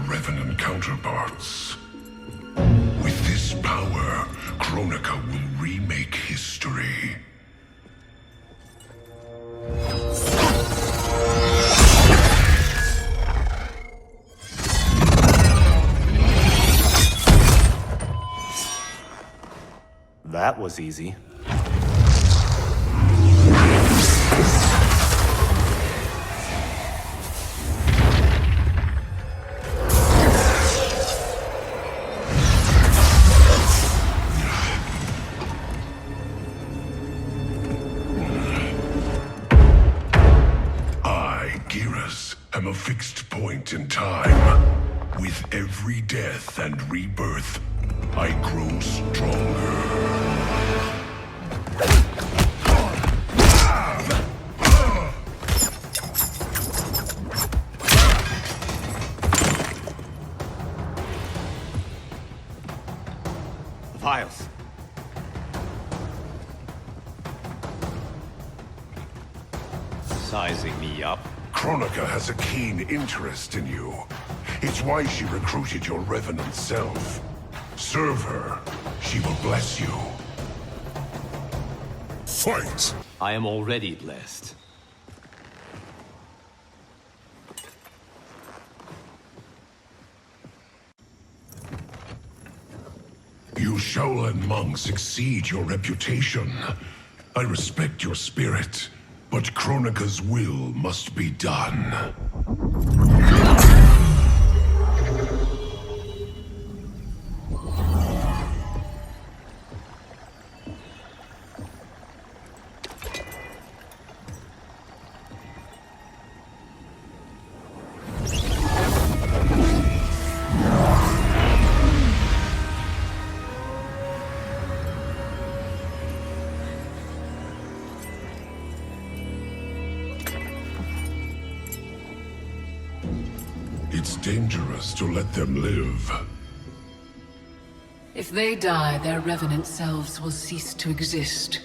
Revenant counterparts. With this power, Kronika will remake history. That was easy. I, Geras, am a fixed point in time. With every death and rebirth, I grow stronger. Vials. Sizing me up. Kronika has a keen interest in you. It's why she recruited your Revenant self. Serve her. She will bless you. Fight! I am already blessed. You Shaolin monks exceed your reputation. I respect your spirit, but Kronika's will must be done. It's dangerous to let them live. If they die, their Revenant selves will cease to exist.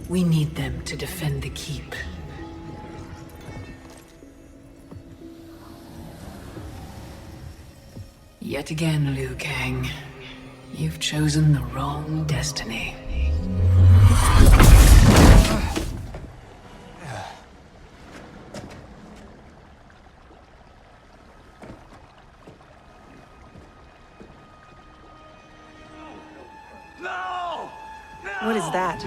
We need them to defend the keep. Yet again, Liu Kang, you've chosen the wrong destiny. What is that?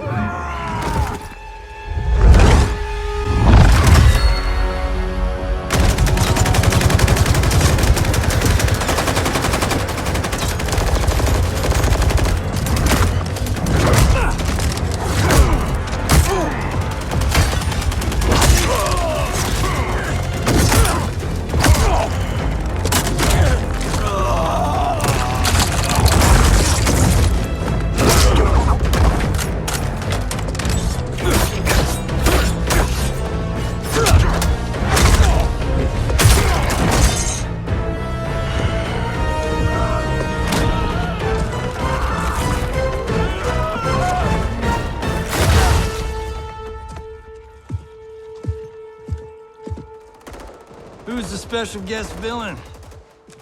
Who's the special guest villain?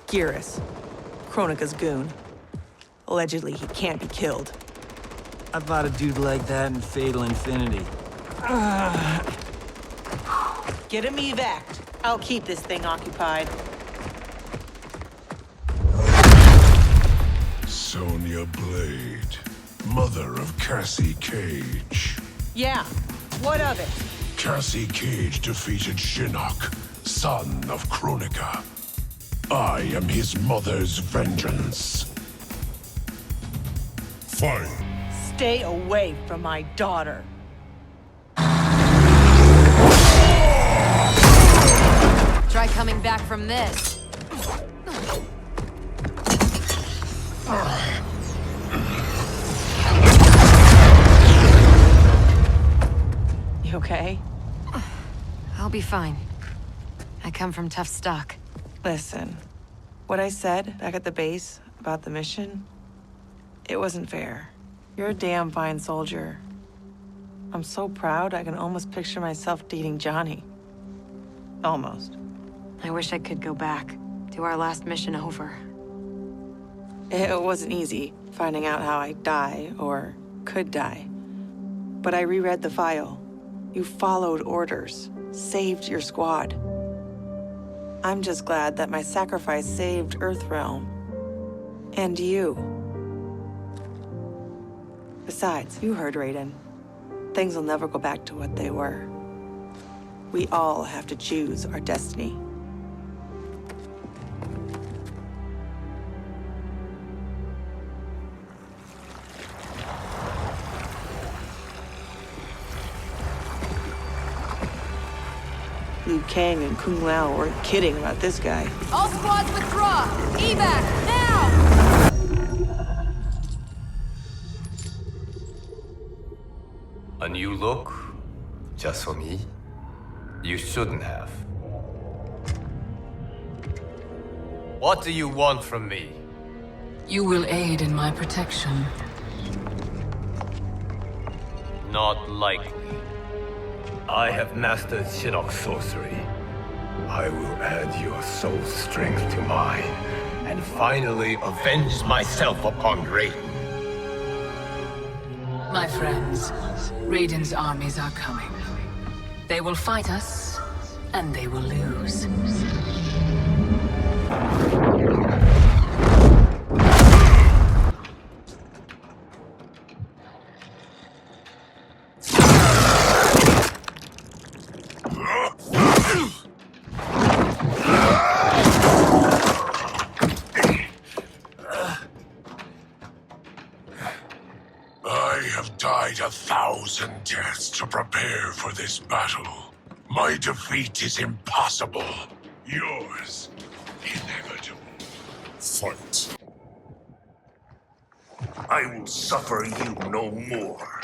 Geras, Kronika's goon. Allegedly, he can't be killed. I fought a dude like that in Fatal Infinity. Get him evac'd. I'll keep this thing occupied. Sonya Blade, mother of Cassie Cage. Yeah, what of it? Cassie Cage defeated Shinnok, son of Kronika. I am his mother's vengeance. Fight! Stay away from my daughter. Try coming back from this. You okay? I'll be fine. I come from tough stock. Listen, what I said back at the base about the mission, it wasn't fair. You're a damn fine soldier. I'm so proud I can almost picture myself dating Johnny. Almost. I wish I could go back to to our last mission over. It wasn't easy, finding out how I'd die, or could die. But I reread the file. You followed orders, saved your squad. I'm just glad that my sacrifice saved Earthrealm. And you. Besides, you heard Raiden. Things will never go back to what they were. We all have to choose our destiny. Liu Kang and Kung Lao weren't kidding about this guy. All squads withdraw! Evac, now! A new look? Just for me? You shouldn't have. What do you want from me? You will aid in my protection. Not likely. I have mastered Shinnok sorcery. I will add your soul strength to mine, and finally avenge myself upon Raiden. My friends, Raiden's armies are coming. They will fight us, and they will lose. I have died 1,000 deaths to prepare for this battle. My defeat is impossible. Yours, inevitable. Fight. I will suffer you no more.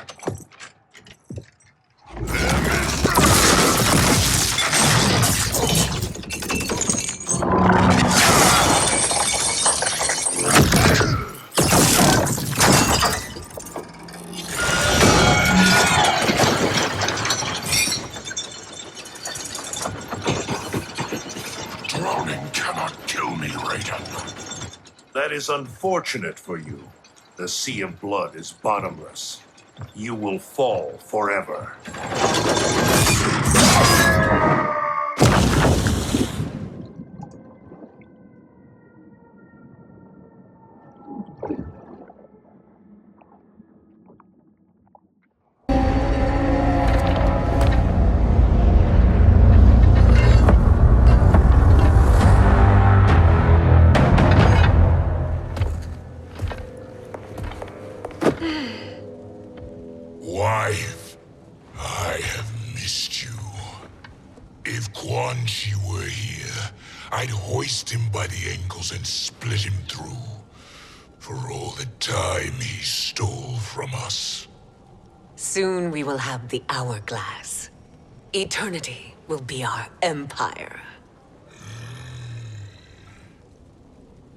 Drowning cannot kill me, Raiden. That is unfortunate for you. The sea of blood is bottomless. You will fall forever. Wife, I have missed you. If Quan Chi were here, I'd hoist him by the ankles and split him through. For all the time he stole from us. Soon we will have the hourglass. Eternity will be our empire.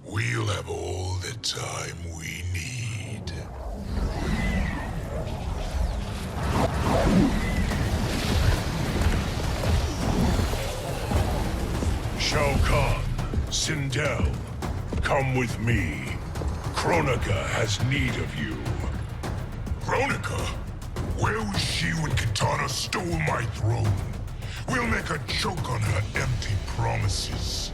We'll have all the time we need. Shao Kahn, Sindel, come with me. Kronika has need of you. Kronika? Where was she when Kitana stole my throne? We'll make a joke on her empty promises.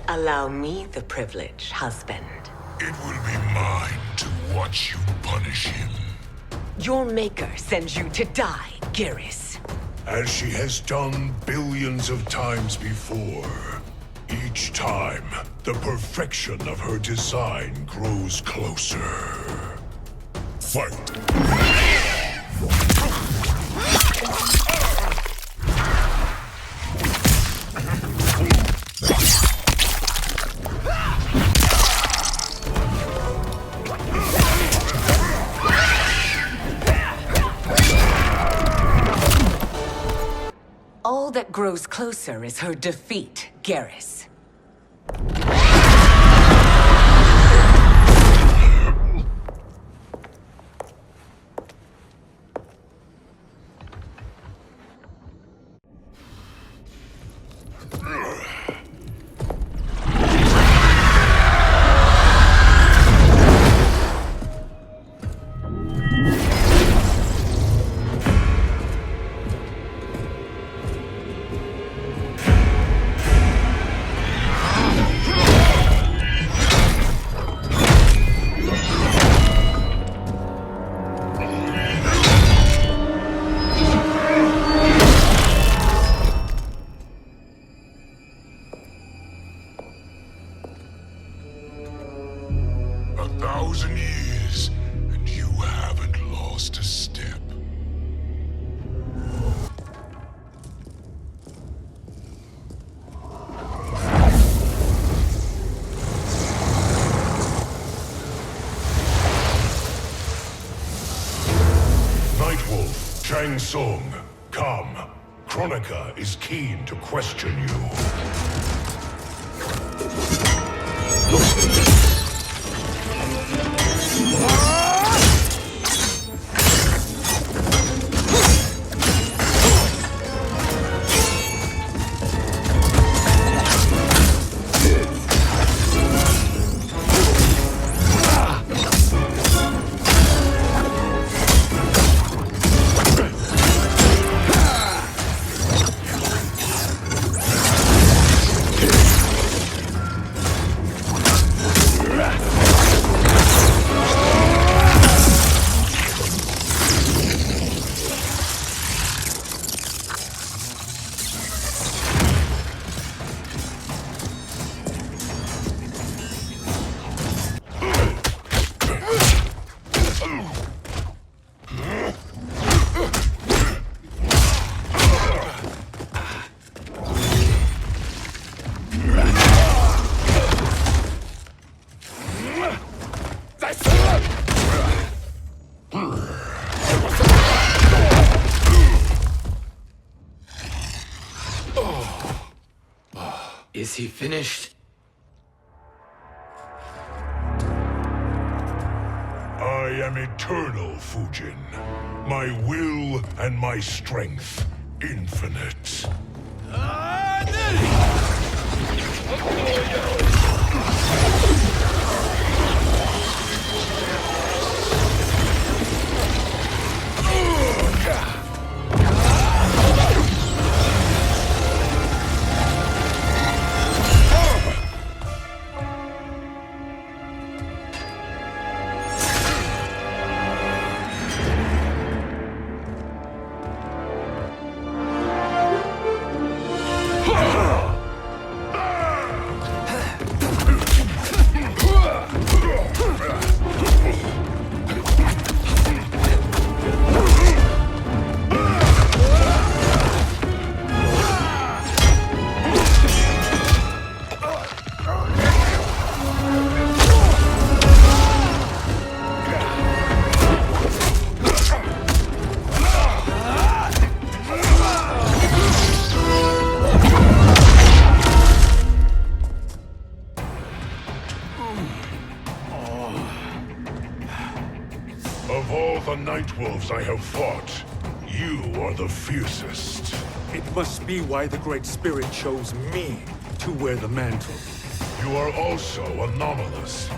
Allow me the privilege, husband. It will be mine to watch you punish him. Your maker sends you to die, Geras. As she has done billions of times before. Each time, the perfection of her design grows closer. Fight! All that grows closer is her defeat, Geras. 1,000 years, and you haven't lost a step. Nightwolf, Shang Tsung, come. Kronika is keen to question you. Is he finished? I am eternal, Fujin. My will and my strength, infinite. Of all the Nightwolves I have fought, you are the fiercest. It must be why the Great Spirit chose me to wear the mantle. You are also anomalous.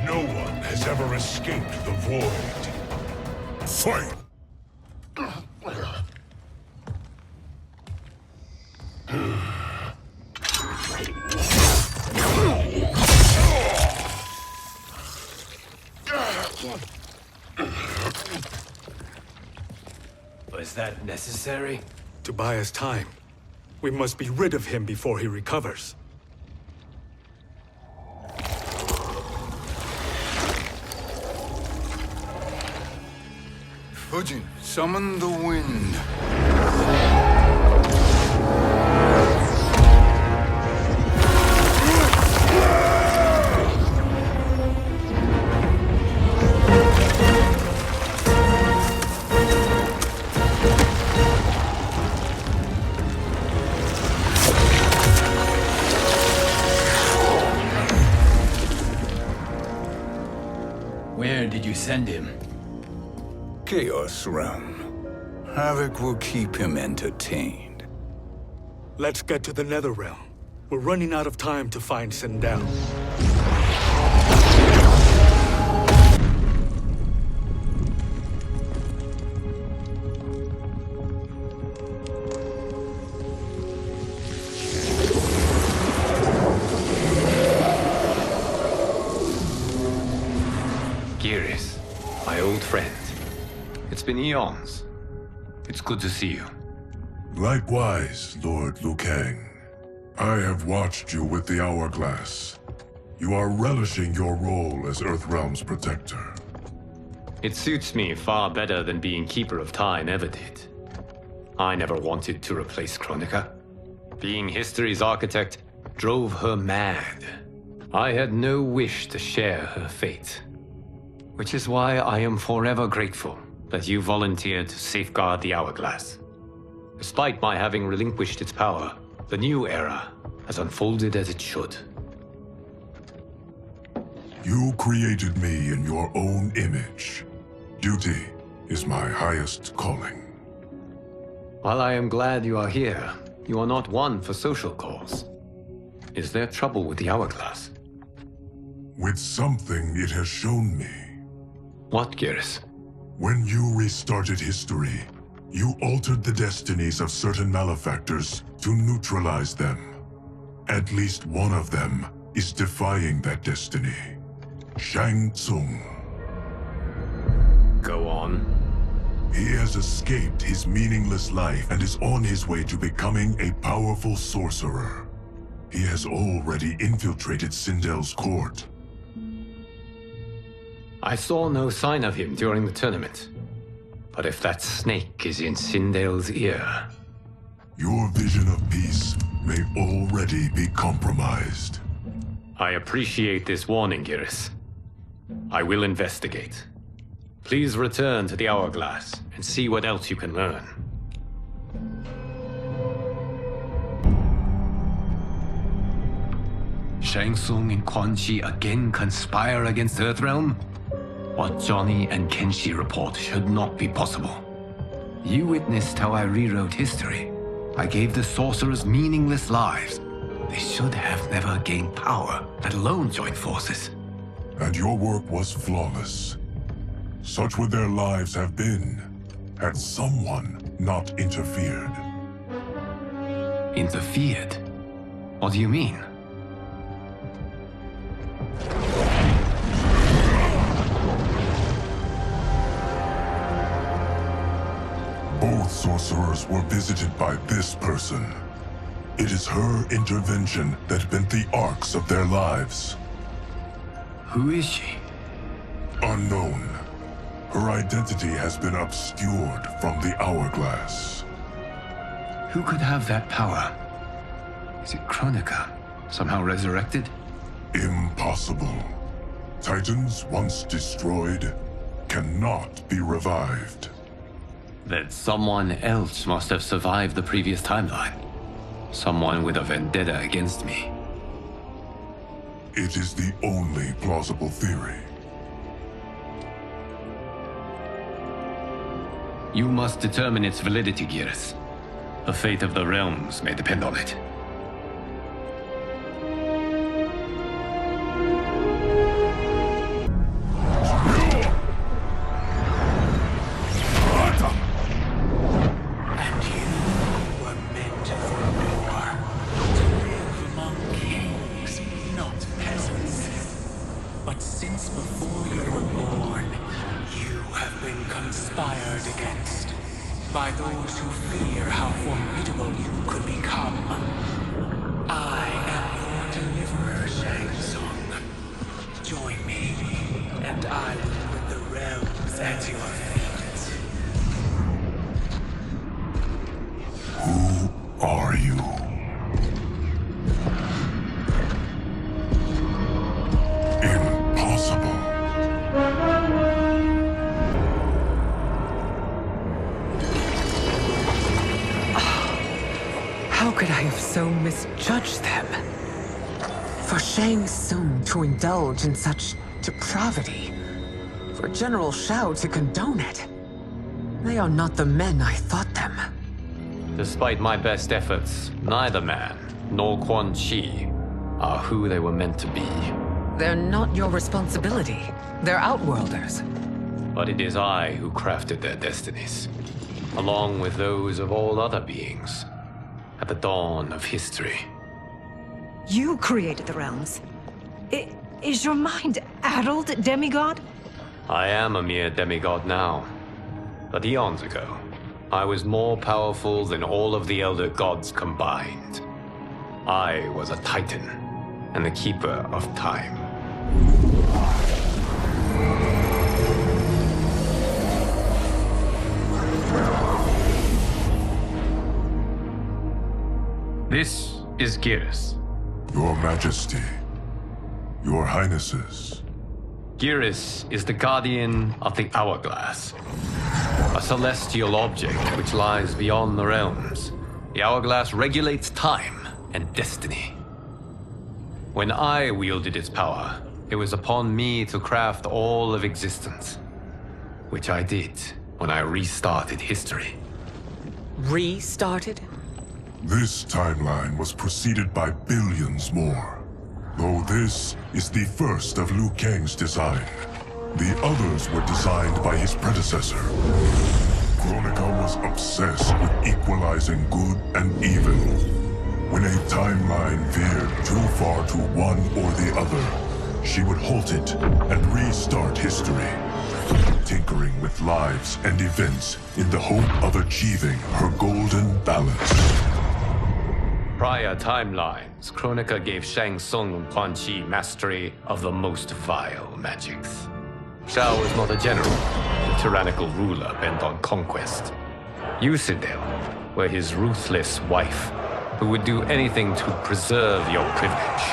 No one has ever escaped the void. Fight! Was that necessary? To buy us time. We must be rid of him before he recovers. Fujin, summon the wind. Where did you send him? Chaos Realm. Havoc will keep him entertained. Let's get to the Netherrealm. We're running out of time to find Sindel. Geras, my old friend. It's been eons. It's good to see you. Likewise, Lord Liu Kang. I have watched you with the hourglass. You are relishing your role as Earthrealm's protector. It suits me far better than being Keeper of Time ever did. I never wanted to replace Kronika. Being history's architect drove her mad. I had no wish to share her fate. Which is why I am forever grateful that you volunteered to safeguard the Hourglass. Despite my having relinquished its power, the new era has unfolded as it should. You created me in your own image. Duty is my highest calling. While I am glad you are here, you are not one for social calls. Is there trouble with the Hourglass? With something it has shown me. What, Geras? When you restarted history, you altered the destinies of certain malefactors to neutralize them. At least one of them is defying that destiny. Shang Tsung. Go on. He has escaped his meaningless life and is on his way to becoming a powerful sorcerer. He has already infiltrated Sindel's court. I saw no sign of him during the tournament. But if that snake is in Sindel's ear... Your vision of peace may already be compromised. I appreciate this warning, Geras. I will investigate. Please return to the Hourglass and see what else you can learn. Shang Tsung and Quan Chi again conspire against Earthrealm? What Johnny and Kenshi report should not be possible. You witnessed how I rewrote history. I gave the sorcerers meaningless lives. They should have never gained power, let alone joined forces. And your work was flawless. Such would their lives have been, had someone not interfered. Interfered? What do you mean? Both sorcerers were visited by this person. It is her intervention that bent the arcs of their lives. Who is she? Unknown. Her identity has been obscured from the Hourglass. Who could have that power? Is it Kronika? Somehow resurrected? Impossible. Titans once destroyed cannot be revived. Then someone else must have survived the previous timeline. Someone with a vendetta against me. It is the only plausible theory. You must determine its validity, Geras. The fate of the realms may depend on it. By those who fear how formidable you could become. I am your deliverer, Shang Tsung. Join me, and I will put the realms at your feet. Who are you? Impossible. How could I have so misjudged them? For Shang Tsung to indulge in such depravity, for General Shao to condone it, they are not the men I thought them. Despite my best efforts, neither man nor Quan Chi are who they were meant to be. They're not your responsibility. They're Outworlders. But it is I who crafted their destinies, along with those of all other beings, at the dawn of history. You created the realms. Is your mind addled, demigod? I am a mere demigod now. But eons ago, I was more powerful than all of the Elder Gods combined. I was a Titan, and the Keeper of Time. This is Geras. Your Majesty, Your Highnesses. Geras is the guardian of the Hourglass, a celestial object which lies beyond the realms. The Hourglass regulates time and destiny. When I wielded its power, it was upon me to craft all of existence, which I did when I restarted history. Restarted? This timeline was preceded by billions more. Though this is the first of Liu Kang's design, the others were designed by his predecessor. Kronika was obsessed with equalizing good and evil. When a timeline veered too far to one or the other, she would halt it and restart history, tinkering with lives and events in the hope of achieving her golden balance. Prior timelines, Kronika gave Shang Tsung and Quan Chi mastery of the most vile magics. Shao was not a general, a tyrannical ruler bent on conquest. Yusidel were his ruthless wife, who would do anything to preserve your privilege.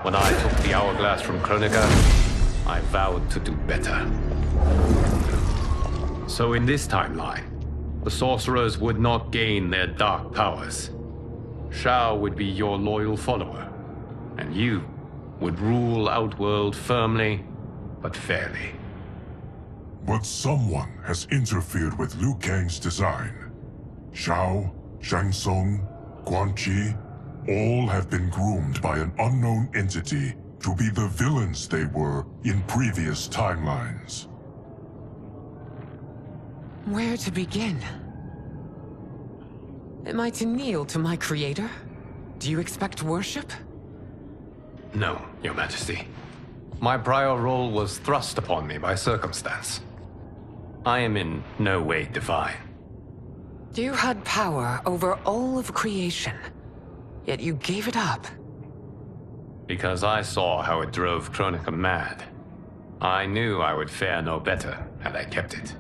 When I took the Hourglass from Kronika, I vowed to do better. So in this timeline, the sorcerers would not gain their dark powers. Shao would be your loyal follower, and you would rule Outworld firmly, but fairly. But someone has interfered with Liu Kang's design. Shao, Shang Tsung, Quan Chi, all have been groomed by an unknown entity to be the villains they were in previous timelines. Where to begin? Am I to kneel to my creator? Do you expect worship? No, Your Majesty. My prior role was thrust upon me by circumstance. I am in no way divine. You had power over all of creation, yet you gave it up. Because I saw how it drove Kronika mad. I knew I would fare no better had I kept it.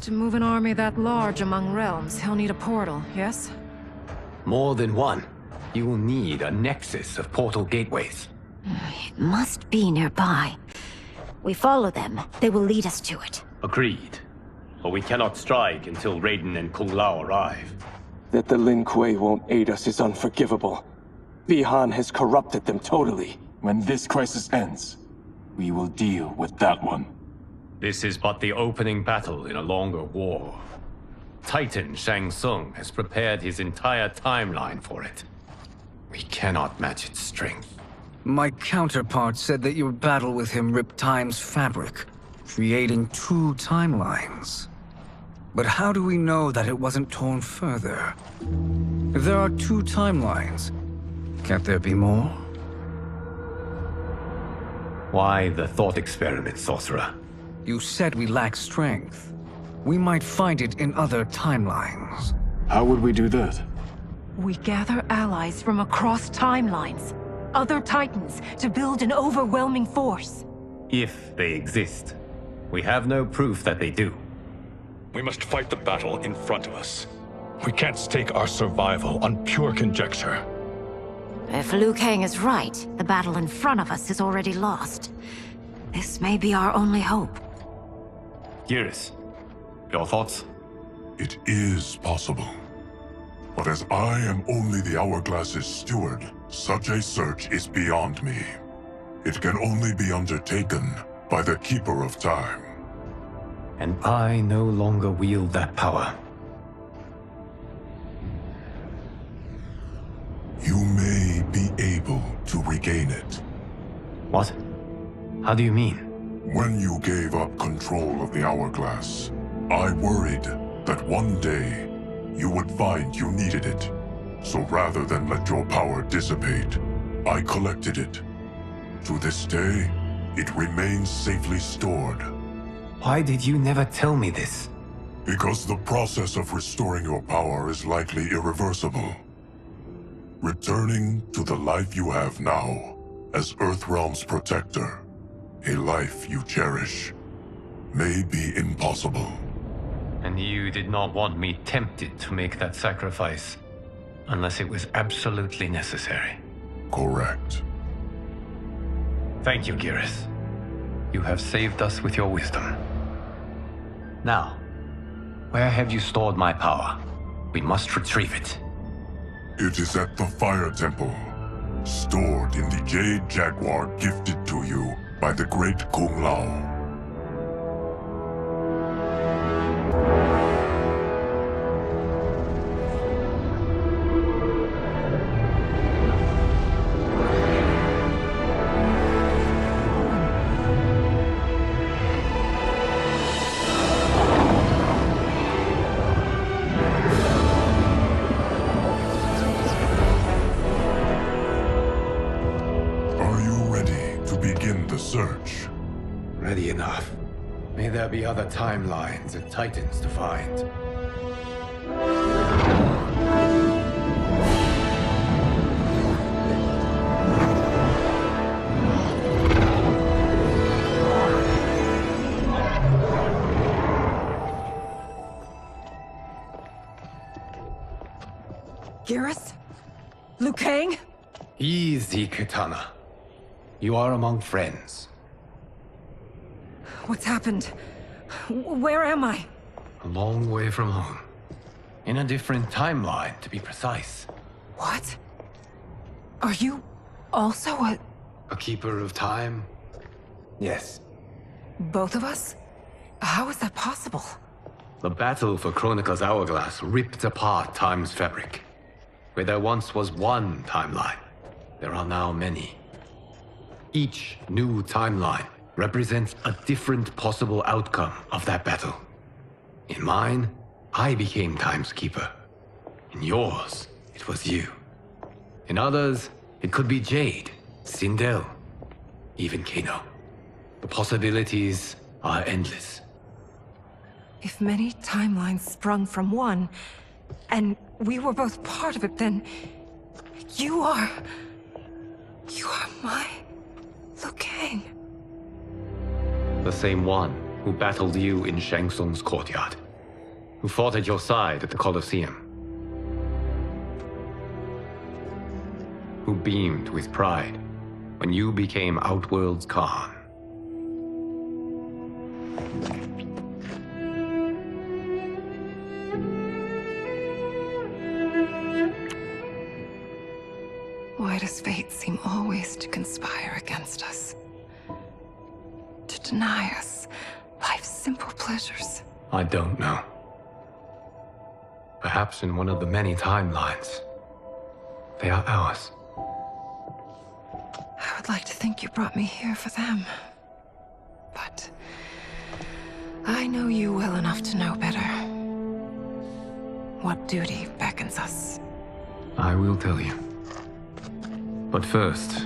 To move an army that large among realms, he'll need a portal, yes? More than one. You will need a nexus of portal gateways. It must be nearby. We follow them, they will lead us to it. Agreed. But we cannot strike until Raiden and Kung Lao arrive. That the Lin Kuei won't aid us is unforgivable. Bihan has corrupted them totally. When this crisis ends, we will deal with that one. This is but the opening battle in a longer war. Titan Shang Tsung has prepared his entire timeline for it. We cannot match its strength. My counterpart said that your battle with him ripped time's fabric, creating two timelines. But how do we know that it wasn't torn further? If there are two timelines, can't there be more? Why the thought experiment, Sorcerer? You said we lack strength. We might find it in other timelines. How would we do that? We gather allies from across timelines, other titans, to build an overwhelming force. If they exist. We have no proof that they do. We must fight the battle in front of us. We can't stake our survival on pure conjecture. If Liu Kang is right, the battle in front of us is already lost. This may be our only hope. Geras, your thoughts? It is possible. But as I am only the Hourglass's steward, such a search is beyond me. It can only be undertaken by the Keeper of Time. And I no longer wield that power. You may be able to regain it. What? How do you mean? When you gave up control of the Hourglass, I worried that one day you would find you needed it. So rather than let your power dissipate, I collected it. To this day, it remains safely stored. Why did you never tell me this? Because the process of restoring your power is likely irreversible. Returning to the life you have now, as Earthrealm's protector, a life you cherish, may be impossible. And you did not want me tempted to make that sacrifice, unless it was absolutely necessary. Correct. Thank you, Geras. You have saved us with your wisdom. Now, where have you stored my power? We must retrieve it. It is at the Fire Temple, stored in the Jade Jaguar gifted to you by the great Kung Lao. Search. Ready enough. May there be other timelines and titans to find. Geras? Liu Kang? Easy, Kitana. You are among friends. What's happened? Where am I? A long way from home. In a different timeline, to be precise. What? Are you also a keeper of time? Yes. Both of us? How is that possible? The battle for Kronika's hourglass ripped apart time's fabric. Where there once was one timeline, there are now many. Each new timeline represents a different possible outcome of that battle. In mine, I became Time's Keeper. In yours, it was you. In others, it could be Jade, Sindel, even Kano. The possibilities are endless. If many timelines sprung from one, and we were both part of it, then you are my Liu Kang. The same one who battled you in Shang Tsung's courtyard. Who fought at your side at the Colosseum. Who beamed with pride when you became Outworld's Khan. Why does fate seem always to conspire against us? To deny us life's simple pleasures? I don't know. Perhaps in one of the many timelines, they are ours. I would like to think you brought me here for them. But I know you well enough to know better. What duty beckons us? I will tell you. But first,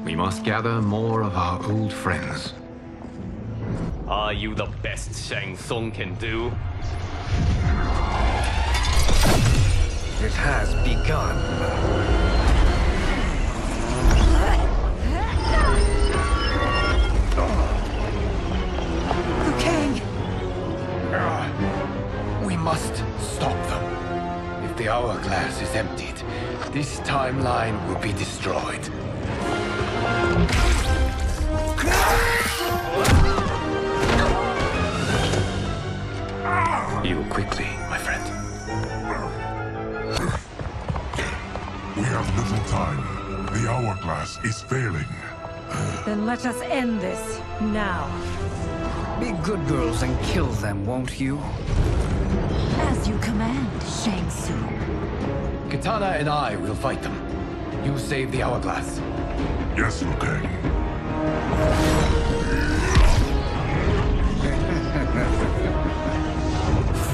we must gather more of our old friends. Are you the best Shang Tsung can do? It has begun. Liu Kang! We must stop them. If the hourglass is emptied, this timeline will be destroyed. Heal quickly, my friend. We have little time. The hourglass is failing. Then let us end this, now. Be good girls and kill them, won't you? As you command, Shang Tsung. Kitana and I will fight them. You save the hourglass. Yes, Liu Kang.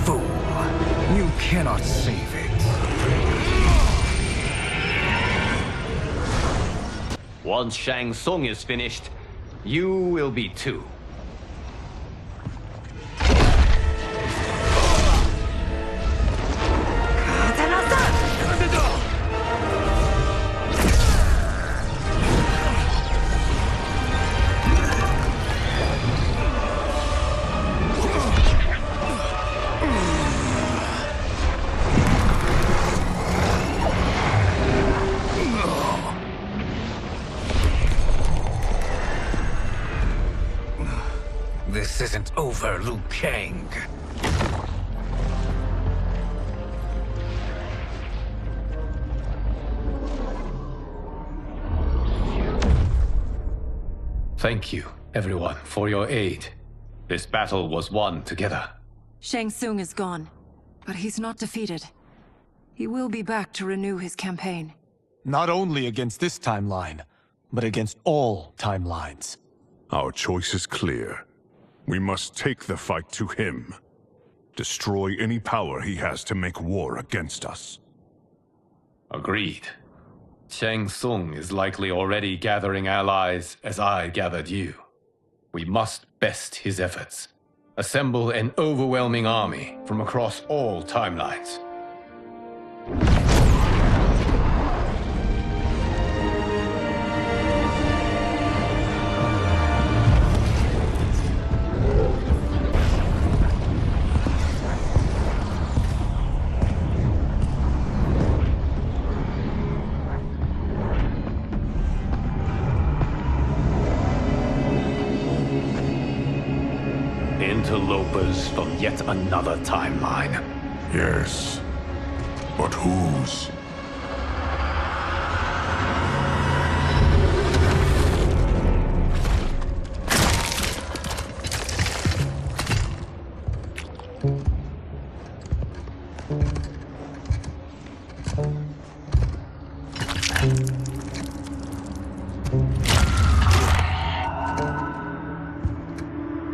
Fool. You cannot save it. Once Shang Tsung is finished, you will be too. This isn't over, Liu Kang. Thank you, everyone, for your aid. This battle was won together. Shang Tsung is gone, but he's not defeated. He will be back to renew his campaign. Not only against this timeline, but against all timelines. Our choice is clear. We must take the fight to him. Destroy any power he has to make war against us. Agreed. Shang Tsung is likely already gathering allies as I gathered you. We must best his efforts. Assemble an overwhelming army from across all timelines. Interlopers from yet another timeline. Yes, but whose?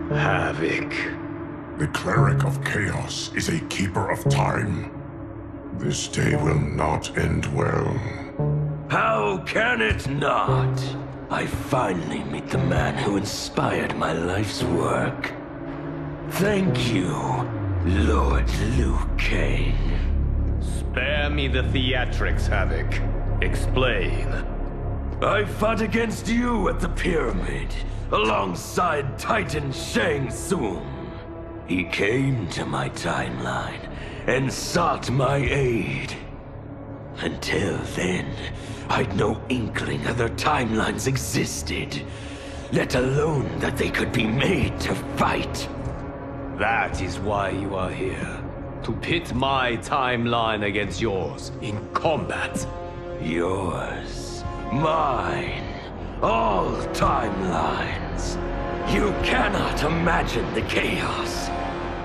Havoc. The Cleric of Chaos is a keeper of time. This day will not end well. How can it not? I finally meet the man who inspired my life's work. Thank you, Lord Liu Kang. Spare me the theatrics, Havoc. Explain. I fought against you at the pyramid, alongside Titan Shang Tsung. He came to my timeline and sought my aid. Until then, I'd no inkling other timelines existed, let alone that they could be made to fight. That is why you are here. To pit my timeline against yours in combat. Yours, mine, all timelines. You cannot imagine the chaos.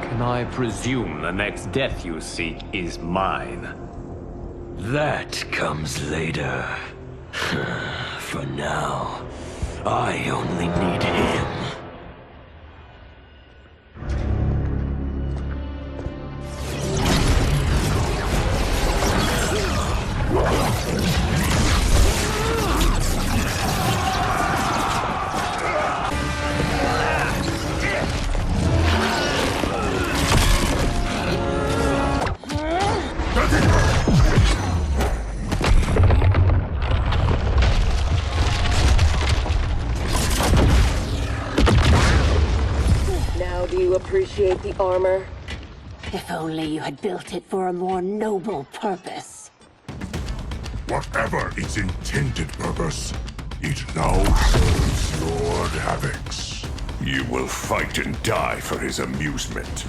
Can I presume the next death you seek is mine? That comes later. For now, I only need him. Appreciate the armor? If only you had built it for a more noble purpose. Whatever its intended purpose, it now serves Lord Havoc's. You will fight and die for his amusement.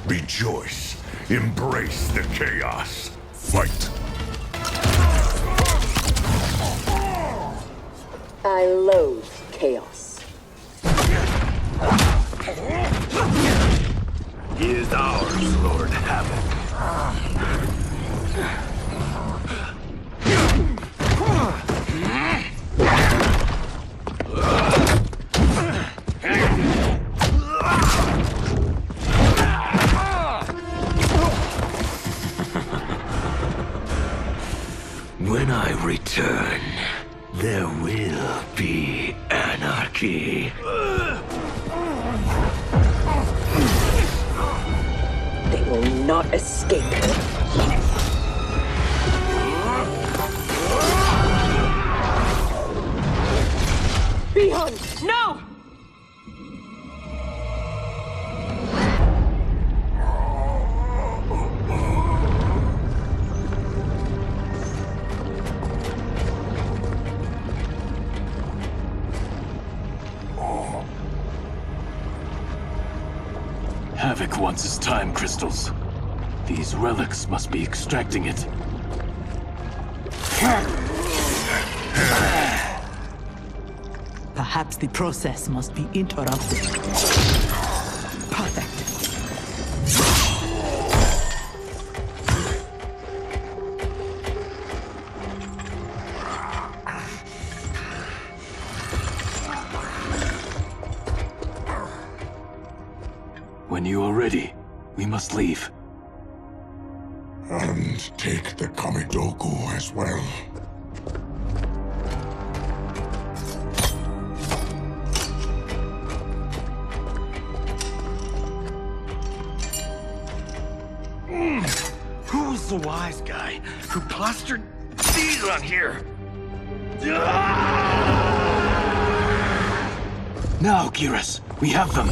Rejoice. Embrace the chaos. Fight. I loathe chaos. He is ours, Lord Havoc. When I return, there will key. They will not escape. Bihun, no! Havoc wants his time crystals. These relics must be extracting it. Perhaps the process must be interrupted. Perfect. When you are ready, we must leave. And take the Kamidoku as well. Who was the wise guy who plastered these on here? Now, Geras, we have them.